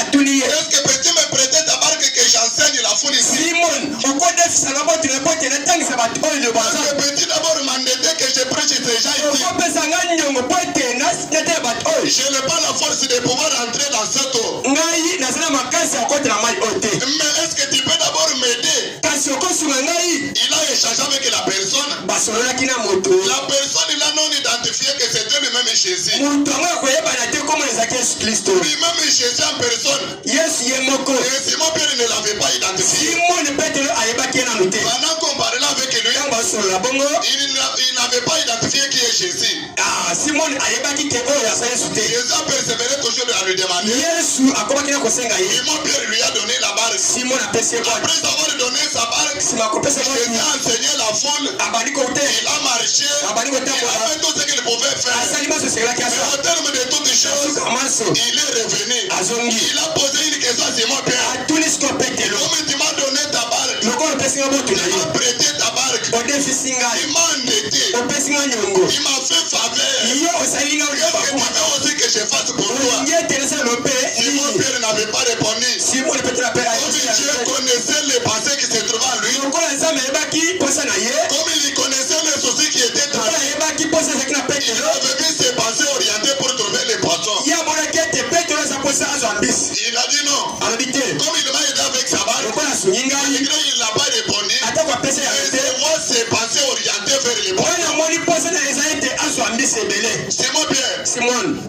Est-ce que peux-tu me prêter ta barque que j'enseigne la foule ici? Est-ce que peux-tu d'abord m'endetter que je prêche ces gens ici? Je n'ai pas la force de pouvoir entrer dans cette eau. Mais est-ce que tu peux d'abord m'aider? Il a échangé avec la personne. La personne il a non identifié que c'était lui-même Jésus. Lui-même Jésus en personne. Et Simon Pierre ne l'avait pas identifié. Pendant qu'on parlait avec lui, il n'avait pas identifié qui est Jésus. Jésus a persévéré toujours à lui demander. Simon Pierre lui a donné la barque. Après avoir donné sa barque, Jésus a enseigné la foule. Il a marché. Il a fait tout ce qu'il pouvait faire. Mais au terme de toutes choses, il est revenu. Il a posé une question à Simon Pierre. Comme tu m'as donné ta barque, tu m'as prêté ta barque, il m'a endetté, il m'a fait faveur. Qu'est-ce que tu veux aussi que je fasse pour toi? Simon Pierre n'avait pas répondu. Comme Dieu connaissait les pensées qui se trouvaient en lui, comme il connaissait les soucis qui étaient en lui, il avait vu ses pensées orientées pour trouver les poissons. Il a dit non. Comme il m'a aidé avec sa barque, malgré il n'a pas répondu, mais je vois ses pensées orientées vers les poissons. Simon Pierre,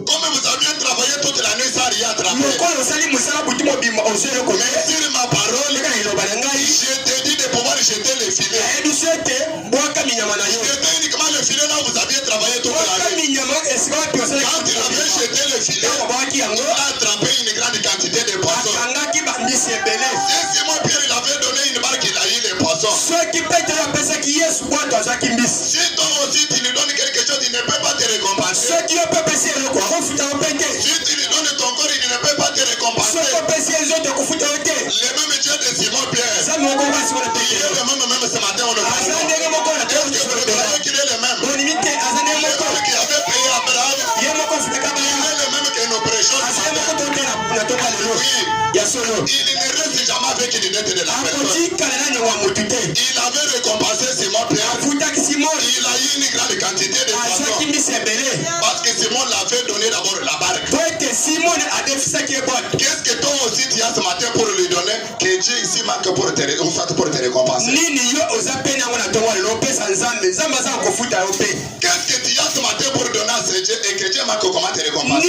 comme vous aviez travaillé toute la nuit sans rien attraper, mais sur ma parole, je t'ai dit de pouvoir jeter les filets. Jeter uniquement le filet là où vous aviez travaillé toute la nuit. Quand il avait jeté le filet, il a attrapé une grande quantité de poissons. Si Simon Pierre il avait donné une barque, il a eu les poissons. Si toi aussi tu lui donnes quelque chose, il ne peut pas te récompenser. Si tu lui donnes ton corps, il ne peut pas te récompenser. Le même Dieu de Simon Pierre, il est le même ce matin, on le parle. Est-ce que vous savez qu'il est le même? Le même qui avait payé Abraham, il est le même que nous prêchons. Oui. Il ne reste jamais avec une dette de la personne. Il avait récompensé Simon Pierre. Il a eu une grande quantité de poissons. Parce que Simon l'avait donné d'abord la barque. Qu'est-ce que toi aussi tu as ce matin pour lui donner? Que Dieu ici manque pour te récompenser. Qu'est-ce que tu as ce matin pour donner à ce Dieu et que Dieu manque comment te récompenser?